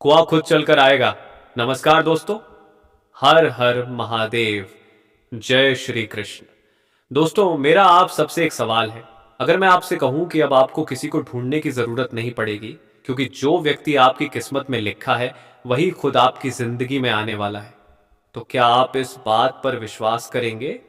कुआं खुद चलकर आएगा। नमस्कार दोस्तों, हर हर महादेव, जय श्री कृष्ण। दोस्तों, मेरा आप सबसे एक सवाल है। अगर मैं आपसे कहूं कि अब आपको किसी को ढूंढने की जरूरत नहीं पड़ेगी, क्योंकि जो व्यक्ति आपकी किस्मत में लिखा है वही खुद आपकी जिंदगी में आने वाला है, तो क्या आप इस बात पर विश्वास करेंगे?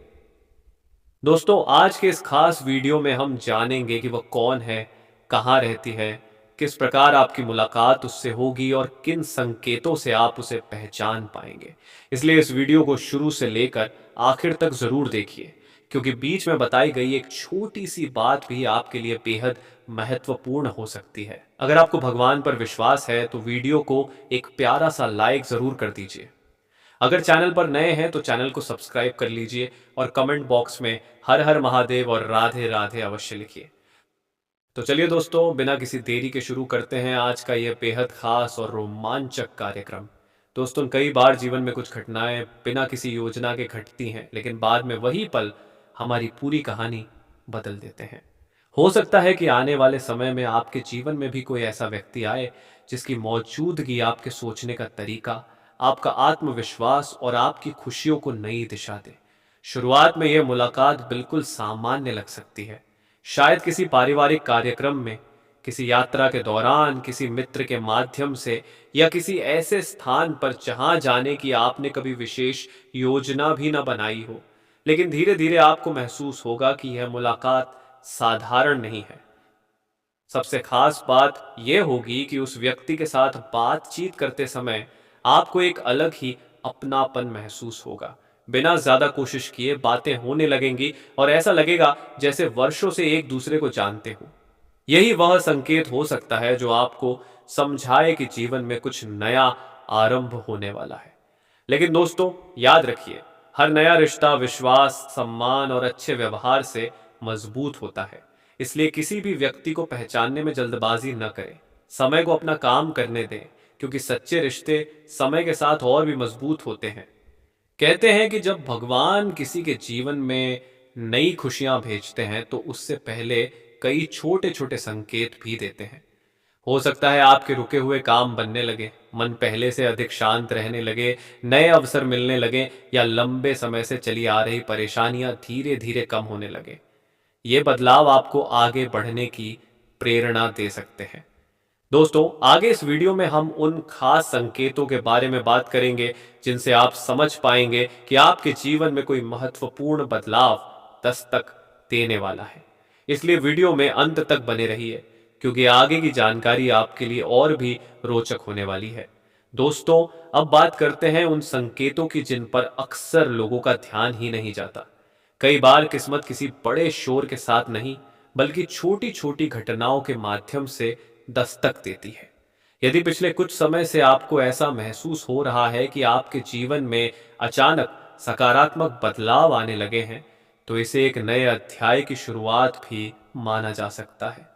दोस्तों, आज के इस खास वीडियो में हम जानेंगे कि वह कौन है, कहाँ रहती है, किस प्रकार आपकी मुलाकात उससे होगी और किन संकेतों से आप उसे पहचान पाएंगे। इसलिए इस वीडियो को शुरू से लेकर आखिर तक जरूर देखिए, क्योंकि बीच में बताई गई एक छोटी सी बात भी आपके लिए बेहद महत्वपूर्ण हो सकती है। अगर आपको भगवान पर विश्वास है तो वीडियो को एक प्यारा सा लाइक जरूर कर दीजिए। अगर चैनल पर नए हैं तो चैनल को सब्सक्राइब कर लीजिए और कमेंट बॉक्स में हर हर महादेव और राधे राधे अवश्य लिखिए। तो चलिए दोस्तों, बिना किसी देरी के शुरू करते हैं आज का यह बेहद खास और रोमांचक कार्यक्रम। दोस्तों, कई बार जीवन में कुछ घटनाएं बिना किसी योजना के घटती हैं, लेकिन बाद में वही पल हमारी पूरी कहानी बदल देते हैं। हो सकता है कि आने वाले समय में आपके जीवन में भी कोई ऐसा व्यक्ति आए जिसकी मौजूदगी आपके सोचने का तरीका, आपका आत्मविश्वास और आपकी खुशियों को नई दिशा दे। शुरुआत में यह मुलाकात बिल्कुल सामान्य लग सकती है, शायद किसी पारिवारिक कार्यक्रम में, किसी यात्रा के दौरान, किसी मित्र के माध्यम से, या किसी ऐसे स्थान पर जहां जाने की आपने कभी विशेष योजना भी न बनाई हो। लेकिन धीरे धीरे आपको महसूस होगा कि यह मुलाकात साधारण नहीं है। सबसे खास बात यह होगी कि उस व्यक्ति के साथ बातचीत करते समय आपको एक अलग ही अपनापन महसूस होगा। बिना ज्यादा कोशिश किए बातें होने लगेंगी और ऐसा लगेगा जैसे वर्षों से एक दूसरे को जानते हो। यही वह संकेत हो सकता है जो आपको समझाए कि जीवन में कुछ नया आरंभ होने वाला है। लेकिन दोस्तों, याद रखिए, हर नया रिश्ता विश्वास, सम्मान और अच्छे व्यवहार से मजबूत होता है। इसलिए किसी भी व्यक्ति को पहचानने में जल्दबाजी न करें। समय को अपना काम करने दें, क्योंकि सच्चे रिश्ते समय के साथ और भी मजबूत होते हैं। कहते हैं कि जब भगवान किसी के जीवन में नई खुशियां भेजते हैं तो उससे पहले कई छोटे छोटे संकेत भी देते हैं। हो सकता है आपके रुके हुए काम बनने लगे, मन पहले से अधिक शांत रहने लगे, नए अवसर मिलने लगे, या लंबे समय से चली आ रही परेशानियां धीरे धीरे कम होने लगे। ये बदलाव आपको आगे बढ़ने की प्रेरणा दे सकते हैं। दोस्तों, आगे इस वीडियो में हम उन खास संकेतों के बारे में बात करेंगे जिनसे आप समझ पाएंगे कि आपके जीवन में कोई महत्वपूर्ण बदलाव दस्तक देने वाला है। इसलिए वीडियो में अंत तक बने रहिए, क्योंकि आगे की जानकारी आपके लिए और भी रोचक होने वाली है। दोस्तों, अब बात करते हैं उन संकेतों की जिन पर अक्सर लोगों का ध्यान ही नहीं जाता। कई बार किस्मत किसी बड़े शोर के साथ नहीं, बल्कि छोटी छोटी घटनाओं के माध्यम से दस्तक देती है। यदि पिछले कुछ समय से आपको ऐसा महसूस हो रहा है कि आपके जीवन में अचानक सकारात्मक बदलाव आने लगे हैं, तो इसे एक नए अध्याय की शुरुआत भी माना जा सकता है।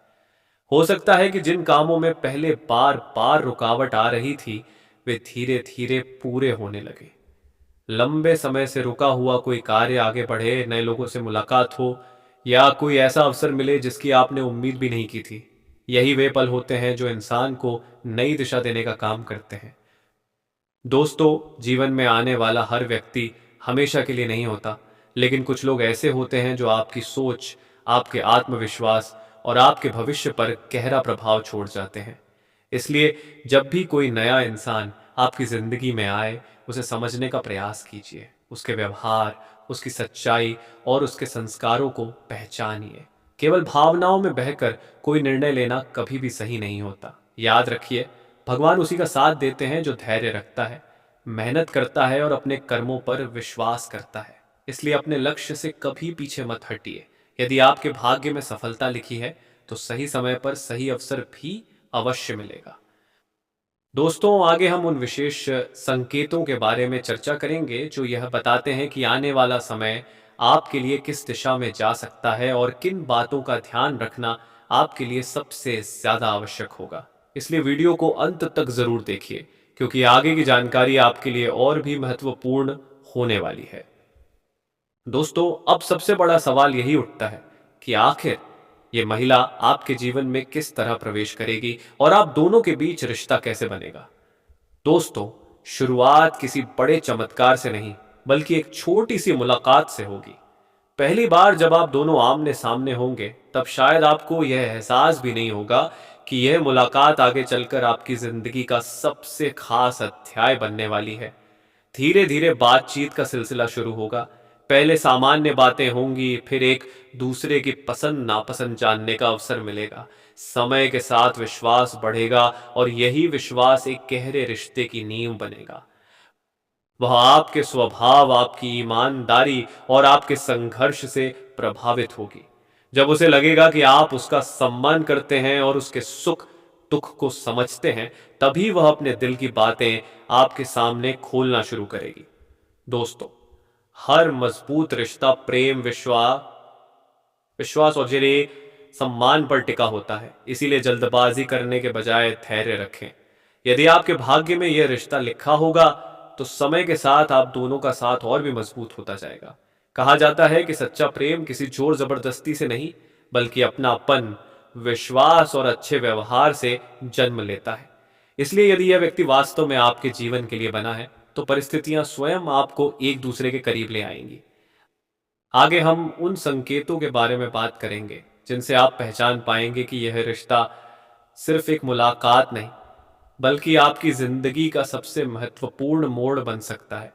हो सकता है कि जिन कामों में पहले बार बार रुकावट आ रही थी, वे धीरे धीरे पूरे होने लगे। लंबे समय से रुका हुआ कोई कार्य आगे बढ़े, नए लोगों से मुलाकात हो, या कोई ऐसा अवसर मिले जिसकी आपने उम्मीद भी नहीं की थी। यही वे पल होते हैं जो इंसान को नई दिशा देने का काम करते हैं। दोस्तों, जीवन में आने वाला हर व्यक्ति हमेशा के लिए नहीं होता, लेकिन कुछ लोग ऐसे होते हैं जो आपकी सोच, आपके आत्मविश्वास और आपके भविष्य पर गहरा प्रभाव छोड़ जाते हैं। इसलिए जब भी कोई नया इंसान आपकी जिंदगी में आए, उसे समझने का प्रयास कीजिए। उसके व्यवहार, उसकी सच्चाई और उसके संस्कारों को पहचानिए। केवल भावनाओं में बहकर कोई निर्णय लेना कभी भी सही नहीं होता। याद रखिए, भगवान उसी का साथ देते हैं जो धैर्य रखता है, मेहनत करता है और अपने कर्मों पर विश्वास करता है। इसलिए अपने लक्ष्य से कभी पीछे मत हटिए। यदि आपके भाग्य में सफलता लिखी है, तो सही समय पर सही अवसर भी अवश्य मिलेगा। दोस्तों, आगे हम उन विशेष संकेतों के बारे में चर्चा करेंगे जो यह बताते हैं कि आने वाला समय आपके लिए किस दिशा में जा सकता है और किन बातों का ध्यान रखना आपके लिए सबसे ज्यादा आवश्यक होगा। इसलिए वीडियो को अंत तक जरूर देखिए, क्योंकि आगे की जानकारी आपके लिए और भी महत्वपूर्ण होने वाली है। दोस्तों, अब सबसे बड़ा सवाल यही उठता है कि आखिर ये महिला आपके जीवन में किस तरह प्रवेश करेगी और आप दोनों के बीच रिश्ता कैसे बनेगा। दोस्तों, शुरुआत किसी बड़े चमत्कार से नहीं, बल्कि एक छोटी सी मुलाकात से होगी। पहली बार जब आप दोनों आमने सामने होंगे, तब शायद आपको यह एहसास भी नहीं होगा कि यह मुलाकात आगे चलकर आपकी जिंदगी का सबसे खास अध्याय बनने वाली है। धीरे धीरे बातचीत का सिलसिला शुरू होगा। पहले सामान्य बातें होंगी, फिर एक दूसरे की पसंद नापसंद जानने का अवसर मिलेगा। समय के साथ विश्वास बढ़ेगा और यही विश्वास एक गहरे रिश्ते की नींव बनेगा। वह आपके स्वभाव, आपकी ईमानदारी और आपके संघर्ष से प्रभावित होगी। जब उसे लगेगा कि आप उसका सम्मान करते हैं और उसके सुख दुख को समझते हैं, तभी वह अपने दिल की बातें आपके सामने खोलना शुरू करेगी। दोस्तों, हर मजबूत रिश्ता प्रेम, विश्वास और जरिए सम्मान पर टिका होता है। इसीलिए जल्दबाजी करने के बजाय धैर्य रखें। यदि आपके भाग्य में यह रिश्ता लिखा होगा, तो समय के साथ आप दोनों का साथ और भी मजबूत होता जाएगा। कहा जाता है कि सच्चा प्रेम किसी जोर जबरदस्ती से नहीं, बल्कि अपनापन, विश्वास और अच्छे व्यवहार से जन्म लेता है। इसलिए यदि यह व्यक्ति वास्तव में आपके जीवन के लिए बना है, तो परिस्थितियां स्वयं आपको एक दूसरे के करीब ले आएंगी। आगे हम उन संकेतों के बारे में बात करेंगे जिनसे आप पहचान पाएंगे कि यह रिश्ता सिर्फ एक मुलाकात नहीं, बल्कि आपकी जिंदगी का सबसे महत्वपूर्ण मोड़ बन सकता है।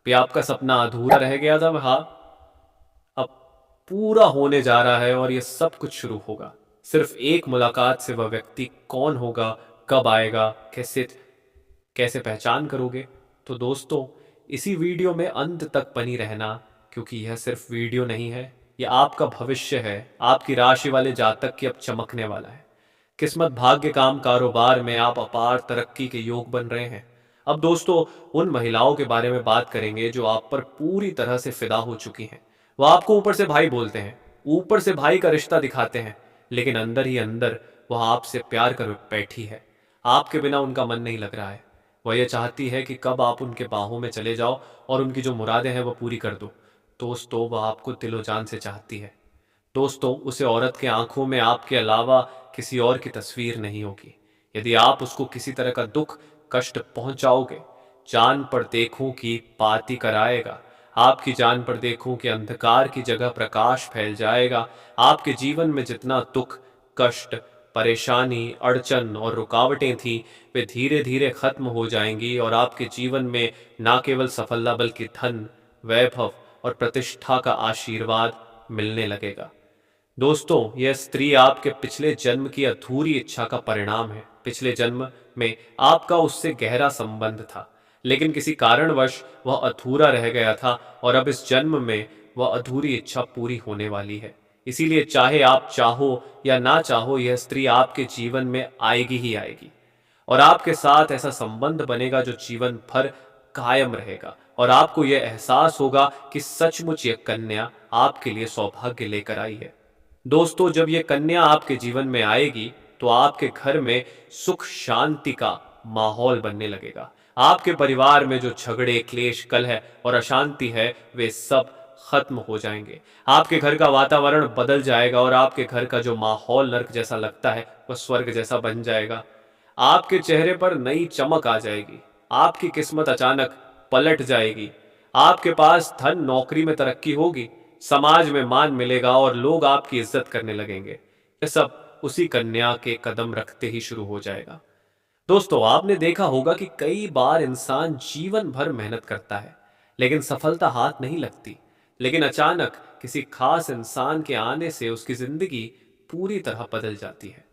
भी आपका सपना अधूरा रह गया था, हाँ, अब पूरा होने जा रहा है और यह सब कुछ शुरू होगा। सिर्फ एक मुलाकात से वह व्यक्ति कौन होगा, कब आएगा, कैसे कैसे पहचान करोगे? तो दोस्तों, इसी वीडियो में अंत तक बनी रहना, क्योंकि यह सिर्फ वीडियो नहीं है, यह आपका भविष्य है। आपकी राशि वाले जातक की अब चमकने वाला है। किस्मत, भाग्य, काम, कारोबार में आप अपार तरक्की के योग बन रहे हैं। अब दोस्तों, उन महिलाओं के बारे में बात करेंगे जो आप पर पूरी तरह से फिदा हो चुकी हैं। वह आपको ऊपर से भाई बोलते हैं, ऊपर से भाई का रिश्ता दिखाते हैं, लेकिन अंदर ही अंदर वह आपसे प्यार कर बैठी है। आपके बिना उनका मन नहीं लग रहा है। वह यह चाहती है कि कब आप उनके बाहों में चले जाओ और उनकी जो मुरादें हैं वह पूरी कर दो। दोस्तों, वह आपको दिलो जान से चाहती है। दोस्तों, उसे औरत के आंखों में आपके अलावा किसी और की तस्वीर नहीं होगी। यदि आप उसको किसी तरह का दुख कष्ट पहुंचाओगे, जान पर देखूं कि पाती कराएगा। आपकी जान पर देखूं कि अंधकार की जगह प्रकाश फैल जाएगा। आपके जीवन में जितना दुख, कष्ट, परेशानी, अड़चन और रुकावटें थी, वे धीरे धीरे खत्म हो जाएंगी और आपके जीवन में न केवल सफलता, बल्कि धन, वैभव और प्रतिष्ठा का आशीर्वाद मिलने लगेगा। दोस्तों, यह स्त्री आपके पिछले जन्म की अधूरी इच्छा का परिणाम है। पिछले जन्म में आपका उससे गहरा संबंध था, लेकिन किसी कारणवश वह अधूरा रह गया था और अब इस जन्म में वह अधूरी इच्छा पूरी होने वाली है। इसीलिए चाहे आप चाहो या ना चाहो, यह स्त्री आपके जीवन में आएगी ही आएगी और आपके साथ ऐसा संबंध बनेगा जो जीवन भर कायम रहेगा और आपको यह एहसास होगा कि सचमुच यह कन्या आपके लिए सौभाग्य लेकर आई है। दोस्तों, जब यह कन्या आपके जीवन में आएगी, तो आपके घर में सुख शांति का माहौल बनने लगेगा। आपके परिवार में जो झगड़े, क्लेश, कलह और अशांति है, वे सब खत्म हो जाएंगे। आपके घर का वातावरण बदल जाएगा और आपके घर का जो माहौल नर्क जैसा लगता है, वह स्वर्ग जैसा बन जाएगा। आपके चेहरे पर नई चमक आ जाएगी। आपकी किस्मत अचानक पलट जाएगी। आपके पास धन, नौकरी में तरक्की होगी, समाज में मान मिलेगा और लोग आपकी इज्जत करने लगेंगे। यह सब उसी कन्या के कदम रखते ही शुरू हो जाएगा। दोस्तों, आपने देखा होगा कि कई बार इंसान जीवन भर मेहनत करता है, लेकिन सफलता हाथ नहीं लगती। लेकिन अचानक किसी खास इंसान के आने से उसकी जिंदगी पूरी तरह बदल जाती है।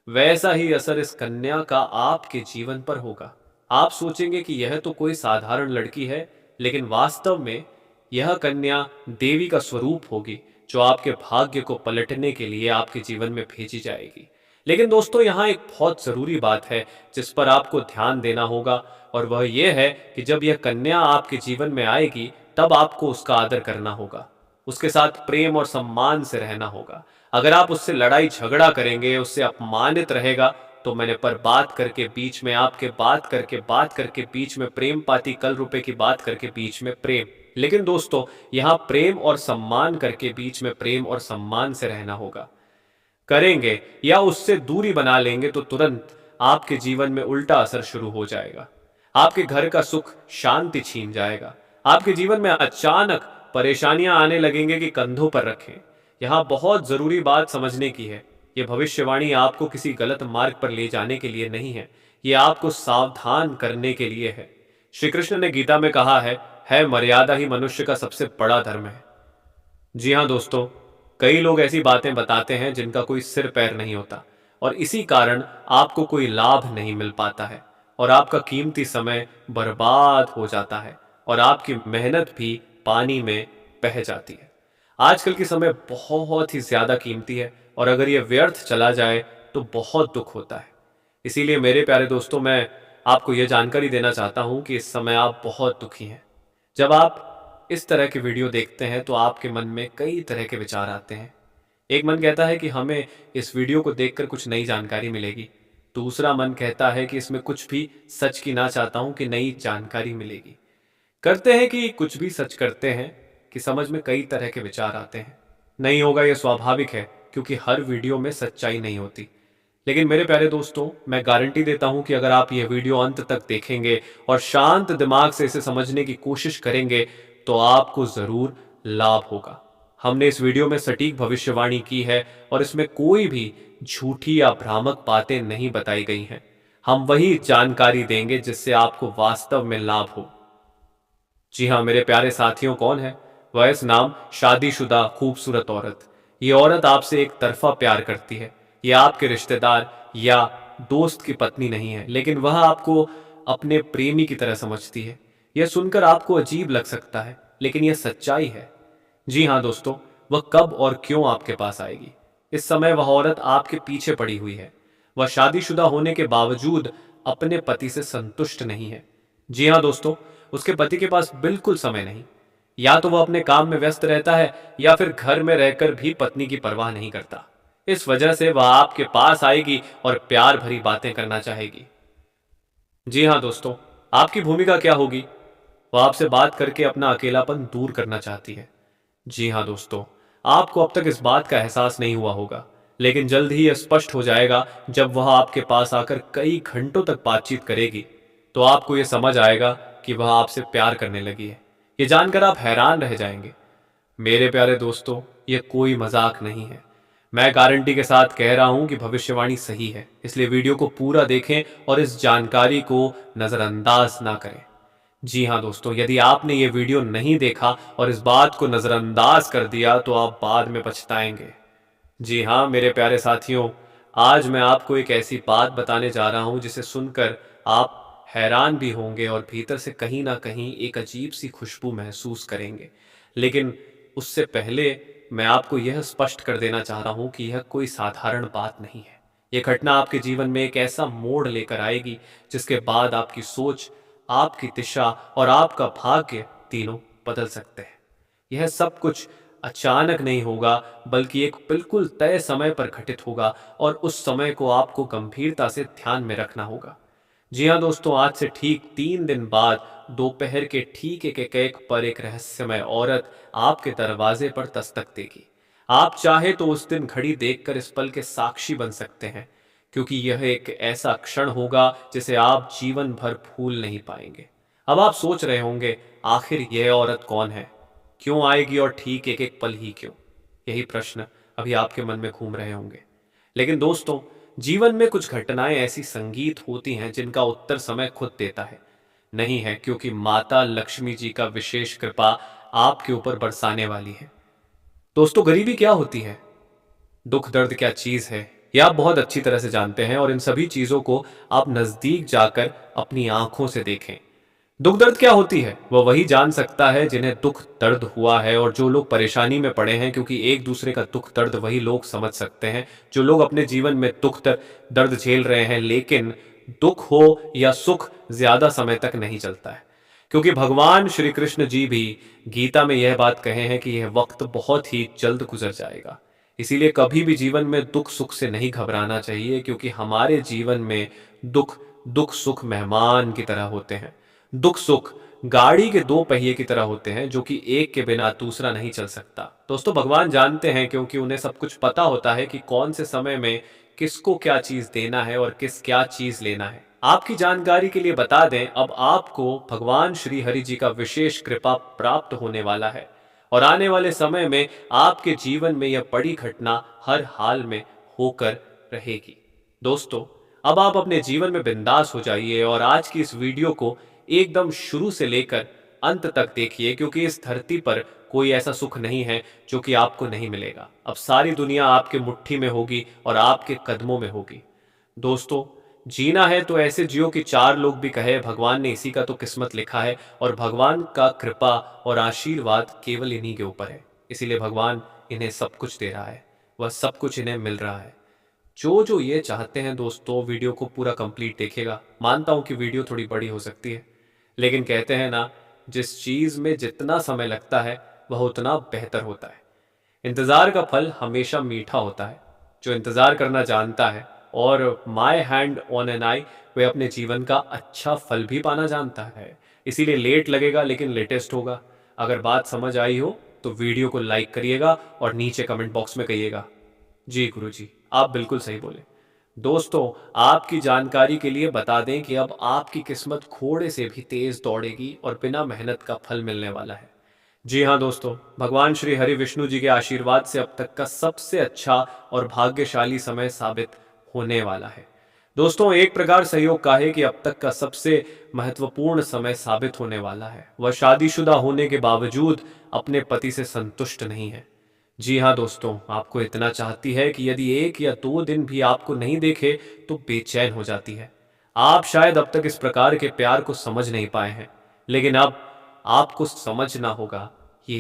वैसा ही असर इस कन्या का आपके जीवन पर होगा। आप सोचेंगे कि यह तो कोई साधारण लड़की है, लेकिन वास्तव में यह कन्या देवी का स्वरूप होगी, जो आपके भाग्य को पलटने के लिए आपके जीवन में भेजी जाएगी। लेकिन दोस्तों, यहाँ एक बहुत जरूरी बात है जिस पर आपको ध्यान देना होगा, और वह यह है कि जब यह कन्या आपके जीवन में आएगी, तब आपको उसका आदर करना होगा, उसके साथ प्रेम और सम्मान से रहना होगा। अगर आप उससे लड़ाई झगड़ा करेंगे, उससे अपमानित रहेगा, तो मैंने पर बात करके बीच में आपके बात करके बीच में प्रेम पाती, कल रुपए की बात करके बीच में प्रेम। लेकिन दोस्तों, यहाँ प्रेम और सम्मान करके बीच में प्रेम और सम्मान से रहना होगा। करेंगे या उससे दूरी बना लेंगे तो तुरंत आपके जीवन में उल्टा असर शुरू हो जाएगा। आपके घर का सुख शांति छीन जाएगा। आपके जीवन में अचानक परेशानियां आने लगेंगे कि कंधों पर रखें। यहाँ बहुत जरूरी बात समझने की है, ये भविष्यवाणी आपको किसी गलत मार्ग पर ले जाने के लिए नहीं है, ये आपको सावधान करने के लिए है। श्री कृष्ण ने गीता में कहा है मर्यादा ही मनुष्य का सबसे बड़ा धर्म है। जी हाँ दोस्तों, कई लोग ऐसी बातें बताते हैं जिनका कोई सिर पैर नहीं होता, और इसी कारण आपको कोई लाभ नहीं मिल पाता है और आपका कीमती समय बर्बाद हो जाता है और आपकी मेहनत भी पानी में बह जाती है। आजकल की समय बहुत ही ज्यादा कीमती है और अगर ये व्यर्थ चला जाए तो बहुत दुख होता है। इसीलिए मेरे प्यारे दोस्तों, मैं आपको यह जानकारी देना चाहता हूं कि इस समय आप बहुत दुखी हैं। जब आप इस तरह की वीडियो देखते हैं तो आपके मन में कई तरह के विचार आते हैं। एक मन कहता है कि हमें इस वीडियो को देखकर कुछ नई जानकारी मिलेगी। दूसरा मन कहता है कि इसमें कुछ भी सच की ना चाहता हूं कि नई जानकारी मिलेगी। करते हैं कि कुछ भी सच करते हैं कि समझ में कई तरह के विचार आते हैं। नहीं होगा, यह स्वाभाविक है, क्योंकि हर वीडियो में सच्चाई नहीं होती। लेकिन मेरे प्यारे दोस्तों, मैं गारंटी देता हूं कि अगर आप यह वीडियो अंत तक देखेंगे और शांत दिमाग से इसे समझने की कोशिश करेंगे तो आपको जरूर लाभ होगा। हमने इस वीडियो में सटीक भविष्यवाणी की है और इसमें कोई भी झूठी या भ्रामक बातें नहीं बताई गई हैं। हम वही जानकारी देंगे जिससे आपको वास्तव में लाभ हो। जी हाँ मेरे प्यारे साथियों, कौन है वह? इस नाम शादीशुदा खूबसूरत औरत। ये औरत आपसे एक तरफा प्यार करती है। ये आपके रिश्तेदार या दोस्त की पत्नी नहीं है, लेकिन वह आपको अपने प्रेमी की तरह समझती है। यह सुनकर आपको अजीब लग सकता है, लेकिन यह सच्चाई है। जी हाँ दोस्तों, वह कब और क्यों आपके पास आएगी? इस समय वह औरत आपके पीछे पड़ी हुई है। वह शादीशुदा होने के बावजूद अपने पति से संतुष्ट नहीं है। जी हाँ दोस्तों, उसके पति के पास बिल्कुल समय नहीं। या तो वह अपने काम में व्यस्त रहता है या फिर घर में रहकर भी पत्नी की परवाह नहीं करता। इस वजह से वह आपके पास आएगी और प्यार भरी बातें करना चाहेगी। जी हाँ दोस्तों, आपकी भूमिका क्या होगी? वह आपसे बात करके अपना अकेलापन दूर करना चाहती है। जी हाँ दोस्तों, आपको अब तक इस बात का एहसास नहीं हुआ होगा, लेकिन जल्द ही यह स्पष्ट हो जाएगा। जब वह आपके पास आकर कई घंटों तक बातचीत करेगी तो आपको यह समझ आएगा कि वह आपसे प्यार करने लगी है। ये जानकर आप हैरान रह जाएंगे। मेरे प्यारे दोस्तों, यह कोई मजाक नहीं है। मैं गारंटी के साथ कह रहा हूं कि भविष्यवाणी सही है, इसलिए वीडियो को पूरा देखें और इस जानकारी को नजरअंदाज ना करें। जी हाँ दोस्तों, यदि आपने ये वीडियो नहीं देखा और इस बात को नजरअंदाज कर दिया तो आप बाद में पछताएंगे। जी हाँ मेरे प्यारे साथियों, आज मैं आपको एक ऐसी बात बताने जा रहा हूं जिसे सुनकर आप हैरान भी होंगे और भीतर से कहीं ना कहीं एक अजीब सी खुशबू महसूस करेंगे। लेकिन उससे पहले मैं आपको यह स्पष्ट कर देना चाह रहा हूं कि यह कोई साधारण बात नहीं है। यह घटना आपके जीवन में एक ऐसा मोड़ लेकर आएगी जिसके बाद आपकी सोच, आपकी दिशा और आपका भाग्य तीनों बदल सकते हैं। यह सब कुछ अचानक नहीं होगा, बल्कि एक बिल्कुल तय समय पर घटित होगा और उस समय को आपको गंभीरता से ध्यान में रखना होगा। जी हाँ दोस्तों, आज से ठीक 3 दिन बाद दोपहर के ठीक एक पर एक रहस्यमय औरत आपके दरवाजे पर दस्तक देगी। आप चाहे तो उस दिन घड़ी देखकर इस पल के साक्षी बन सकते हैं, क्योंकि यह एक ऐसा क्षण होगा जिसे आप जीवन भर भूल नहीं पाएंगे। अब आप सोच रहे होंगे, आखिर यह औरत कौन है, क्यों आएगी और ठीक एक पल ही क्यों? यही प्रश्न अभी आपके मन में घूम रहे होंगे। लेकिन दोस्तों, जीवन में कुछ घटनाएं ऐसी संगीत होती हैं जिनका उत्तर समय खुद देता है। नहीं है, क्योंकि माता लक्ष्मी जी का विशेष कृपा आपके ऊपर बरसाने वाली है। दोस्तों, गरीबी क्या होती है, दुख दर्द क्या चीज है, यह आप बहुत अच्छी तरह से जानते हैं और इन सभी चीजों को आप नजदीक जाकर अपनी आंखों से देखें। दुख दर्द क्या होती है वह वही जान सकता है जिन्हें दुख दर्द हुआ है और जो लोग परेशानी में पड़े हैं, क्योंकि एक दूसरे का दुख दर्द वही लोग समझ सकते हैं जो लोग अपने जीवन में दुख दर्द झेल रहे हैं। लेकिन दुख हो या सुख ज्यादा समय तक नहीं चलता है, क्योंकि भगवान श्री कृष्ण जी भी गीता में यह बात कहे हैं कि यह वक्त बहुत ही जल्द गुजर जाएगा। इसीलिए कभी भी जीवन में दुख सुख से नहीं घबराना चाहिए, क्योंकि हमारे जीवन में दुख दुख सुख मेहमान की तरह होते हैं। दुख सुख गाड़ी के दो पहिए की तरह होते हैं, जो कि एक के बिना दूसरा नहीं चल सकता। दोस्तों, भगवान जानते हैं, क्योंकि उन्हें सब कुछ पता होता है कि कौन से समय में किसको क्या चीज देना है और किस क्या चीज लेना है। आपकी जानकारी के लिए बता दें, अब आपको भगवान श्री हरि जी का विशेष कृपा प्राप्त होने वाला है और आने वाले समय में आपके जीवन में यह बड़ी घटना हर हाल में होकर रहेगी। दोस्तों, अब आप अपने जीवन में बिंदास हो जाइए और आज की इस वीडियो को एकदम शुरू से लेकर अंत तक देखिए, क्योंकि इस धरती पर कोई ऐसा सुख नहीं है जो कि आपको नहीं मिलेगा। अब सारी दुनिया आपके मुट्ठी में होगी और आपके कदमों में होगी। दोस्तों, जीना है तो ऐसे जियो कि चार लोग भी कहे भगवान ने इसी का तो किस्मत लिखा है, और भगवान का कृपा और आशीर्वाद केवल इन्हीं के ऊपर है। इसीलिए भगवान इन्हें सब कुछ दे रहा है, वह सब कुछ इन्हें मिल रहा है। जो जो ये चाहते हैं दोस्तों, वीडियो को पूरा कंप्लीट देखेगा। मानता हूं कि वीडियो थोड़ी बड़ी हो सकती है, लेकिन कहते हैं ना, जिस चीज में जितना समय लगता है वह उतना बेहतर होता है। इंतजार का फल हमेशा मीठा होता है। जो इंतजार करना जानता है और माई हैंड ऑन एन आई, वह अपने जीवन का अच्छा फल भी पाना जानता है। इसीलिए लेट लगेगा लेकिन लेटेस्ट होगा। अगर बात समझ आई हो तो वीडियो को लाइक करिएगा और नीचे कमेंट बॉक्स में कहिएगा जी गुरुजी, आप बिल्कुल सही बोले। दोस्तों, आपकी जानकारी के लिए बता दें कि अब आपकी किस्मत घोड़े से भी तेज दौड़ेगी और बिना मेहनत का फल मिलने वाला है। जी हाँ दोस्तों, भगवान श्री हरि विष्णु जी के आशीर्वाद से अब तक का सबसे अच्छा और भाग्यशाली समय साबित होने वाला है। दोस्तों, एक प्रकार सहयोग का है कि अब तक का सबसे महत्वपूर्ण समय साबित होने वाला है। वह शादीशुदा होने के बावजूद अपने पति से संतुष्ट नहीं है। जी हाँ दोस्तों, आपको इतना चाहती है कि यदि 1 या 2 दिन भी आपको नहीं देखे तो बेचैन हो जाती है। आप शायद अब तक इस प्रकार के प्यार को समझ नहीं पाए हैं, लेकिन अब आपको समझना होगा कि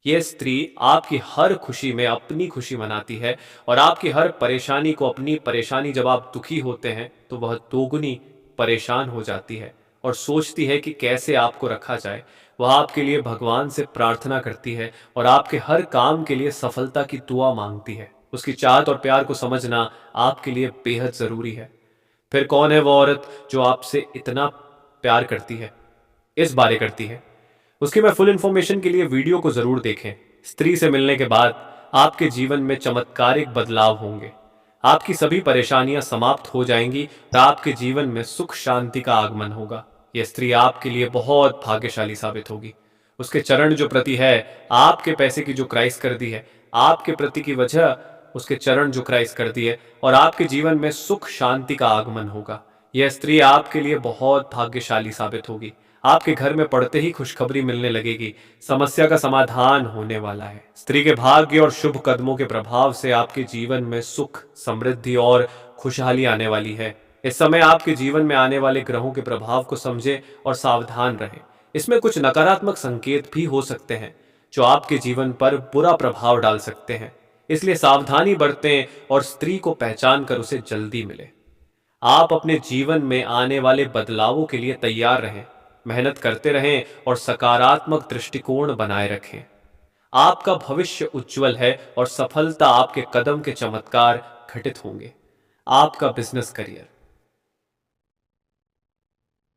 ये स्त्री आपकी हर खुशी में अपनी खुशी मनाती है और आपकी हर परेशानी को अपनी परेशानी, जब आप दुखी होते हैं तो वह दोगुनी परेशान हो जाती है और सोचती है कि कैसे आपको रखा जाए। वह आपके लिए भगवान से प्रार्थना करती है और आपके हर काम के लिए सफलता की दुआ मांगती है। उसकी चाहत और प्यार को समझना आपके लिए बेहद जरूरी है। फिर कौन है वो औरत जो आपसे इतना प्यार करती है, इस बारे करती है? उसकी मैं फुल इन्फॉर्मेशन के लिए वीडियो को जरूर देखें। स्त्री से मिलने के बाद आपके जीवन में चमत्कारिक बदलाव होंगे। आपकी सभी परेशानियां समाप्त हो जाएंगी और आपके जीवन में सुख शांति का आगमन होगा। यह स्त्री आपके लिए बहुत भाग्यशाली साबित होगी। उसके चरण जो प्रति है, आपके पैसे की जो क्राइस कर दी है, आपके प्रति की वजह उसके चरण जो क्राइस कर दी है, और आपके जीवन में सुख शांति का आगमन होगा। यह स्त्री आपके लिए बहुत भाग्यशाली साबित होगी। आपके घर में पड़ते ही खुशखबरी मिलने लगेगी। समस्या का समाधान होने वाला है। स्त्री के भाग्य और शुभ कदमों के प्रभाव से आपके जीवन में सुख, समृद्धि और खुशहाली आने वाली है। इस समय आपके जीवन में आने वाले ग्रहों के प्रभाव को समझें और सावधान रहें। इसमें कुछ नकारात्मक संकेत भी हो सकते हैं जो आपके जीवन पर बुरा प्रभाव डाल सकते हैं। इसलिए सावधानी बरतें और स्त्री को पहचान कर उसे जल्दी मिले। आप अपने जीवन में आने वाले बदलावों के लिए तैयार रहें, मेहनत करते रहें और सकारात्मक दृष्टिकोण बनाए रखें। आपका भविष्य उज्जवल है और सफलता आपके कदम के चमत्कार घटित होंगे। आपका बिजनेस करियर